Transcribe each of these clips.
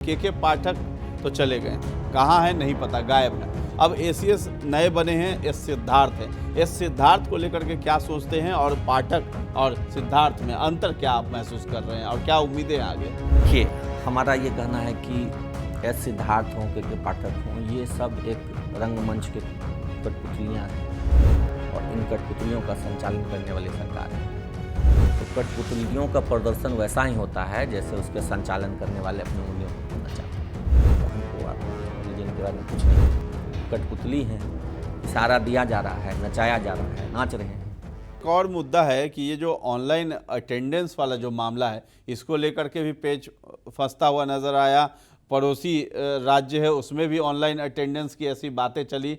के पाठक तो चले गए, कहाँ है नहीं पता, गायब है। अब एसीएस नए बने हैं, एस सिद्धार्थ है। एस सिद्धार्थ को लेकर के क्या सोचते हैं और पाठक और सिद्धार्थ में अंतर क्या आप महसूस कर रहे हैं और क्या उम्मीदें हैं आगे? देखिए, हमारा ये कहना है कि एस सिद्धार्थ हों के पाठक हों, ये सब एक रंगमंच के कठपुतलियाँ हैं और इन कठपुतलियों का संचालन करने वाली सरकार है। तो कठपुतलियों का प्रदर्शन वैसा ही होता है जैसे उसके संचालन करने वाले अपनी उंगलियों को करना चाहते हैं। तो हमको आप रिलीजन के बारे में कुछ नहीं, कठपुतली हैं, इशारा दिया जा रहा है, नचाया जा रहा है, नाच रहे हैं। एक और मुद्दा है कि ये जो ऑनलाइन अटेंडेंस वाला जो मामला है, इसको लेकर के भी पेच फंसता हुआ नज़र आया। पड़ोसी राज्य है उसमें भी ऑनलाइन अटेंडेंस की ऐसी बातें चली।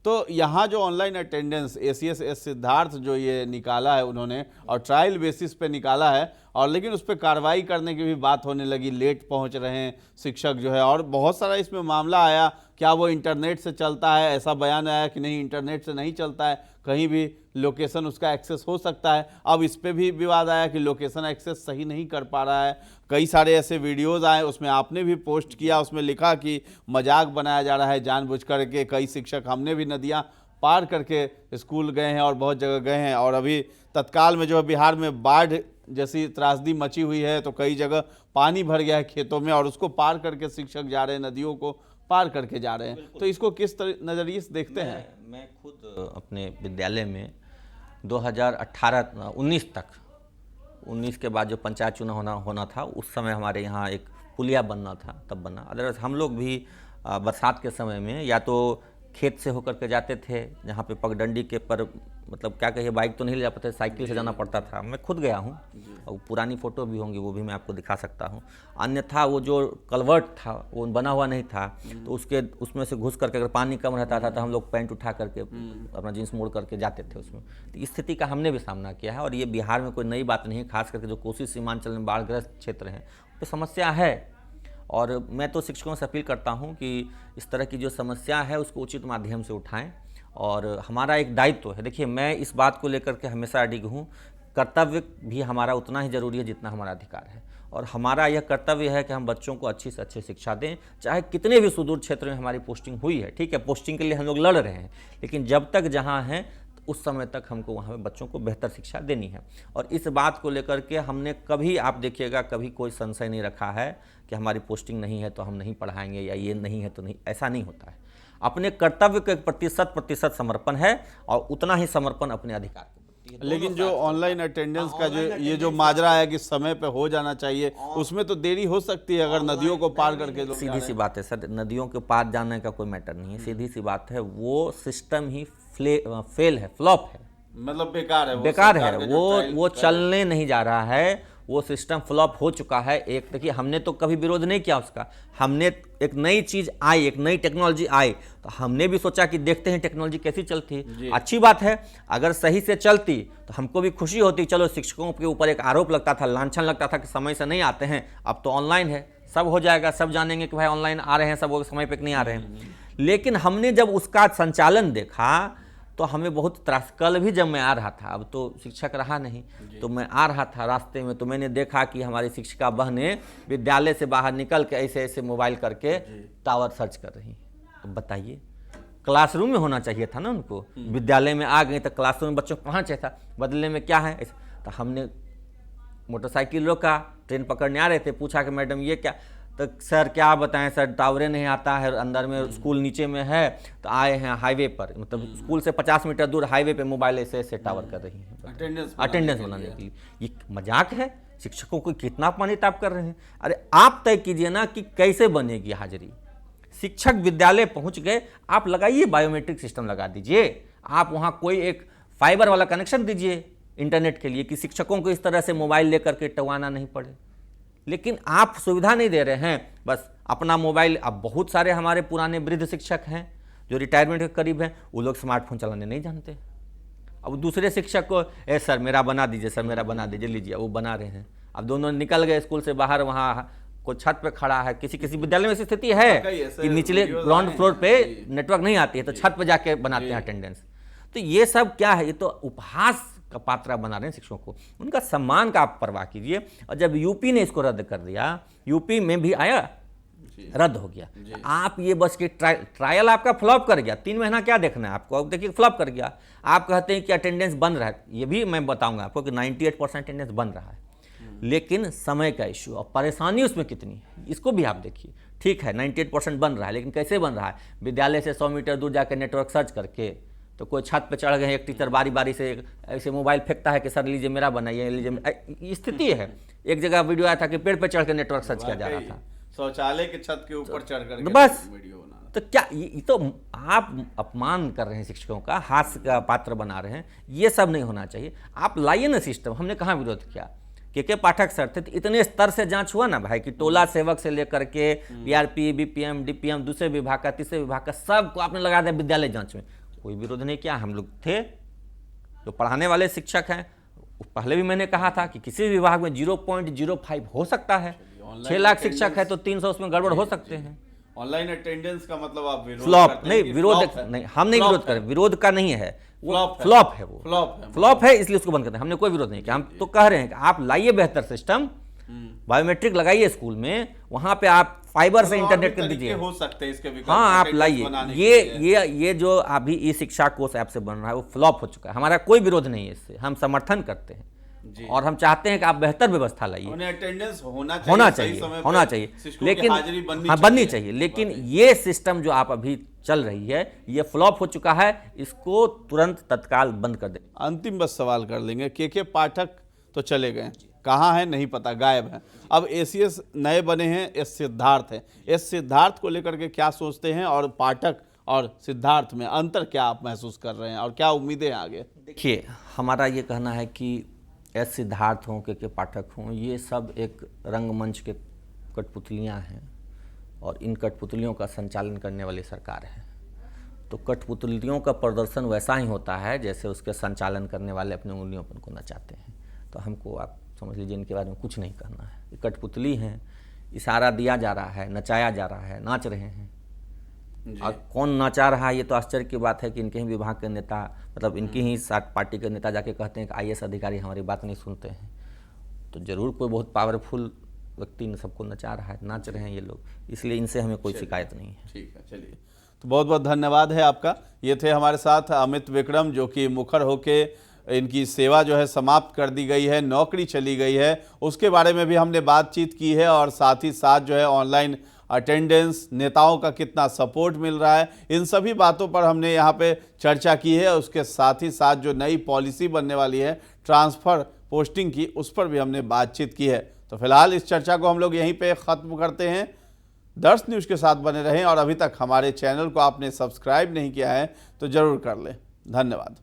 तो यहाँ जो online attendance ACS S Siddharth जो ये निकाला है उन्होंने, और ट्रायल बेसिस पे निकाला है, और लेकिन उस पर कार्रवाई करने की भी बात होने लगी, लेट पहुँच रहे हैं शिक्षक जो है, और बहुत सारा इसमें मामला आया। क्या वो इंटरनेट से चलता है? ऐसा बयान आया कि नहीं, इंटरनेट से नहीं चलता है, कहीं भी लोकेशन उसका एक्सेस हो सकता है। अब इस पे भी विवाद आया कि लोकेशन एक्सेस सही नहीं कर पा रहा है। कई सारे ऐसे वीडियोस आए, उसमें आपने भी पोस्ट किया, उसमें लिखा कि मजाक बनाया जा रहा है जानबूझ करके। कई शिक्षक, हमने भी नदियाँ पार करके स्कूल गए हैं और बहुत जगह गए हैं, और अभी तत्काल में जो है बिहार में बाढ़ जैसी त्रासदी मची हुई है, तो कई जगह पानी भर गया है खेतों में, और उसको पार करके शिक्षक जा रहे हैं, नदियों को पार करके जा रहे हैं। तो इसको किस नज़रिए से देखते हैं? मैं खुद अपने विद्यालय में 2018-19 तक, 19 के बाद जो पंचायत चुनाव होना था, उस समय हमारे यहाँ एक पुलिया बनना था, तब बना। अदरवाइज हम लोग भी बरसात के समय में या तो खेत से होकर के जाते थे, जहाँ पे पगडंडी के पर, मतलब क्या कहिए, बाइक तो नहीं ले जा पाते, साइकिल से जाना पड़ता था। मैं खुद गया हूँ, और पुरानी फ़ोटो भी होंगी, वो भी मैं आपको दिखा सकता हूँ। अन्यथा वो जो कलवर्ट था वो बना हुआ नहीं था, तो उसमें से घुस करके अगर पानी कम रहता था तो हम लोग पैंट उठा करके अपना जींस मोड़ करके जाते थे उसमें। तो इस स्थिति का हमने भी सामना किया है, और ये बिहार में कोई नई बात नहीं है। खास करके जो कोसी सीमांचल में बाढ़ग्रस्त क्षेत्र हैं, तो समस्या है। और मैं तो शिक्षकों से अपील करता हूं कि इस तरह की जो समस्या है उसको उचित माध्यम से उठाएं, और हमारा एक दायित्व है। देखिए, मैं इस बात को लेकर के हमेशा अडिग हूँ, कर्तव्य भी हमारा उतना ही ज़रूरी है जितना हमारा अधिकार है। और हमारा यह कर्तव्य है कि हम बच्चों को अच्छी से अच्छी शिक्षा दें, चाहे कितने भी सुदूर क्षेत्र में हमारी पोस्टिंग हुई है। ठीक है, पोस्टिंग के लिए हम लोग लड़ रहे हैं, लेकिन जब तक जहाँ हैं उस समय तक हमको वहाँ पे बच्चों को बेहतर शिक्षा देनी है। और इस बात को लेकर के हमने कभी, आप देखिएगा, कभी कोई संशय नहीं रखा है कि हमारी पोस्टिंग नहीं है तो हम नहीं पढ़ाएंगे, या ये नहीं है तो नहीं। ऐसा नहीं होता है। अपने कर्तव्य के प्रति 100% समर्पण है, और उतना ही समर्पण अपने अधिकार के प्रति। लेकिन जो ऑनलाइन अटेंडेंस का जो माजरा है कि समय पे हो जाना चाहिए, उसमें तो देरी हो सकती है अगर नदियों को पार करके लोग। सीधी सी बात है सर, नदियों के पार जाने का कोई मैटर नहीं है। सीधी सी बात है, वो सिस्टम ही फेल है, फ्लॉप है, मतलब बेकार है, बेकार है। वो चलने नहीं जा रहा है, वो सिस्टम फ्लॉप हो चुका है। एक देखिए, हमने तो कभी विरोध नहीं किया उसका। हमने एक नई चीज़ आई, एक नई टेक्नोलॉजी आई, तो हमने भी सोचा कि देखते हैं टेक्नोलॉजी कैसी चलती है। अच्छी बात है, अगर सही से चलती तो हमको भी खुशी होती। चलो, शिक्षकों के ऊपर एक आरोप लगता था, लांछन लगता था कि समय से नहीं आते हैं, अब तो ऑनलाइन है, सब हो जाएगा, सब जानेंगे कि भाई ऑनलाइन आ रहे हैं, सब वो समय पे नहीं आ रहे हैं। लेकिन हमने जब उसका संचालन देखा तो हमें बहुत त्रास। कल भी जब मैं आ रहा था, अब तो शिक्षक रहा नहीं, तो मैं आ रहा था रास्ते में, तो मैंने देखा कि हमारी शिक्षिका बहनें विद्यालय से बाहर निकल के ऐसे ऐसे मोबाइल करके टावर सर्च कर रही। तो बताइए, क्लासरूम में होना चाहिए था ना उनको। विद्यालय में आ गए तो क्लासरूम में बच्चों कहाँ चाहिए था, बदले में क्या है। तो हमने मोटरसाइकिल रोका, ट्रेन पकड़ने आ रहे थे, पूछा कि मैडम ये क्या। तो सर क्या बताएं सर, टावरे नहीं आता है, अंदर में स्कूल नीचे में है, तो आए हैं हाईवे पर, मतलब स्कूल से 50 मीटर दूर हाईवे पे मोबाइल ऐसे ऐसे टावर कर रही हैं अटेंडेंस बनाने के लिए। ये मजाक है? शिक्षकों को कितना अपमानित आप कर रहे हैं। अरे आप तय कीजिए ना कि कैसे बनेगी हाजिरी। शिक्षक विद्यालय पहुंच गए, आप लगाइए बायोमेट्रिक सिस्टम लगा दीजिए, आप वहाँ कोई एक फाइबर वाला कनेक्शन दीजिए इंटरनेट के लिए, कि शिक्षकों को इस तरह से मोबाइल लेकर के टवाना नहीं पड़े। लेकिन आप सुविधा नहीं दे रहे हैं, बस अपना मोबाइल। अब बहुत सारे हमारे पुराने वृद्ध शिक्षक हैं जो रिटायरमेंट के करीब हैं, वो लोग स्मार्टफोन चलाने नहीं जानते। अब दूसरे शिक्षक को, सर मेरा बना दीजिए, सर मेरा बना दीजिए, लीजिए, वो बना रहे हैं। अब दोनों निकल गए स्कूल से बाहर, वहाँ कोई छत पे खड़ा है। किसी किसी विद्यालय में ऐसी स्थिति है कि निचले ग्राउंड फ्लोर पे नेटवर्क नहीं आती है, तो छत पे जाके बनाते हैं अटेंडेंस। तो ये सब क्या है? ये तो उपहास का पात्रा बना रहे हैं शिक्षकों को। उनका सम्मान का आप परवाह कीजिए। और जब यूपी ने इसको रद्द कर दिया, यूपी में भी आया रद्द हो गया। आप ये बस कि ट्रायल आपका फ्लॉप कर गया, 3 महीना क्या देखना है आपको, अब देखिए फ्लॉप कर गया। आप कहते हैं कि अटेंडेंस बन रहा है, ये भी मैं बताऊंगा आपको कि 98% अटेंडेंस बन रहा है, लेकिन समय का इश्यू और परेशानी उसमें कितनी है इसको भी आप देखिए। ठीक है 98% बन रहा है, लेकिन कैसे बन रहा है? विद्यालय से 100 मीटर दूर जाकर नेटवर्क सर्च करके, तो कोई छत पे चढ़ गए, एक टीचर बारी बारी से ऐसे मोबाइल फेंकता है कि सर लीजिए मेरा बनाइए, लीजिए। स्थिति है। एक जगह वीडियो आया था कि पेड़ पे चढ़ के नेटवर्क सर्च किया जा रहा था, शौचालय के छत के ऊपर चढ़ कर बस। वीडियो बना। तो क्या ये तो आप अपमान कर रहे हैं शिक्षकों का, हास्य का पात्र बना रहे हैं। ये सब नहीं होना चाहिए। आप लाइए ना सिस्टम। हमने कहाँ विरोध किया? के पाठक सर थे, तो इतने स्तर से जांच हुआ ना भाई कि टोला सेवक से लेकर के पीआरपी, बीपीएम, डीपीएम, दूसरे विभाग का, तीसरे विभाग का, सबको आपने लगा दिया विद्यालय जांच में। कोई विरोध नहीं किया। हम लोग थे जो पढ़ाने वाले शिक्षक हैं, पहले भी मैंने कहा था कि किसी विभाग में 0.05 हो सकता है। 6 लाख शिक्षक है तो 300 उसमें गड़बड़ हो सकते हैं। ऑनलाइन अटेंडेंस का मतलब आप विरोध फ्लॉप करते नहीं, हैं कि विरोध flop है? नहीं, हम नहीं विरोध करें, विरोध का नहीं है, फ्लॉप है। फ्लॉप है, वो फ्लॉप है। फ्लॉप है, इसलिए उसको बंद करते हैं। हमने कोई विरोध नहीं किया। हम तो कह रहे हैं कि आप लाइए बेहतर सिस्टम, बायोमेट्रिक लगाइए स्कूल में, वहां पे आप फाइबर से इंटरनेट कर दीजिए। हो सकते हैं इसके विकल्प, हाँ आप attendance लाइए। बनाने के लिए। ये जो अभी ई शिक्षा कोर्स ऐप से बन रहा है वो फ्लॉप हो चुका है। हमारा कोई विरोध नहीं है इससे, हम समर्थन करते हैं और हम चाहते हैं कि आप बेहतर व्यवस्था लाइए। उन्हें अटेंडेंस होना चाहिए, होना सही चाहिए, समय होना पे चाहिए, शिक्षकों की लेकिन हाजिरी हाँ बननी चाहिए। लेकिन ये सिस्टम जो आप अभी चल रही है ये फ्लॉप हो चुका है, इसको तुरंत तत्काल बंद कर दे। अंतिम बस सवाल कर लेंगे। के पाठक तो चले गए, कहाँ है नहीं पता, गायब है। अब एसीएस नए बने हैं, एस सिद्धार्थ है। एस सिद्धार्थ को लेकर के क्या सोचते हैं और पाठक और सिद्धार्थ में अंतर क्या आप महसूस कर रहे हैं और क्या उम्मीदें हैं आगे? देखिए हमारा ये कहना है कि एस सिद्धार्थ हों, के पाठक हों, ये सब एक रंगमंच के कठपुतलियाँ हैं और इन कठपुतलियों का संचालन करने वाली सरकार है। तो कठपुतलियों का प्रदर्शन वैसा ही होता है जैसे उसके संचालन करने वाले अपने उंगलियों पर को नचाते हैं। तो हमको आप समझ लीजिए इनके बारे में कुछ नहीं करना है। ये कठपुतली हैं, इशारा दिया जा रहा है, नचाया जा रहा है, नाच रहे हैं। और कौन नाचा रहा है ये तो आश्चर्य की बात है कि इनके ही विभाग के नेता, मतलब इनकी ही साथ पार्टी के नेता जाके कहते हैं कि आईएएस अधिकारी हमारी बात नहीं सुनते हैं। तो जरूर कोई बहुत पावरफुल व्यक्ति इन सबको नचा रहा है, नाच रहे हैं ये लोग, इसलिए इनसे हमें कोई शिकायत नहीं है। ठीक है, चलिए, तो बहुत बहुत धन्यवाद है आपका। ये थे हमारे साथ अमित विक्रम, जो कि मुखर होके इनकी सेवा जो है समाप्त कर दी गई है, नौकरी चली गई है, उसके बारे में भी हमने बातचीत की है। और साथ ही साथ जो है ऑनलाइन अटेंडेंस, नेताओं का कितना सपोर्ट मिल रहा है, इन सभी बातों पर हमने यहाँ पे चर्चा की है। उसके साथ ही साथ जो नई पॉलिसी बनने वाली है ट्रांसफ़र पोस्टिंग की, उस पर भी हमने बातचीत की है। तो फिलहाल इस चर्चा को हम लोग यहीं पे ख़त्म करते हैं। दर्श न्यूज़ के साथ बने रहें और अभी तक हमारे चैनल को आपने सब्सक्राइब नहीं किया है तो ज़रूर कर लें। धन्यवाद।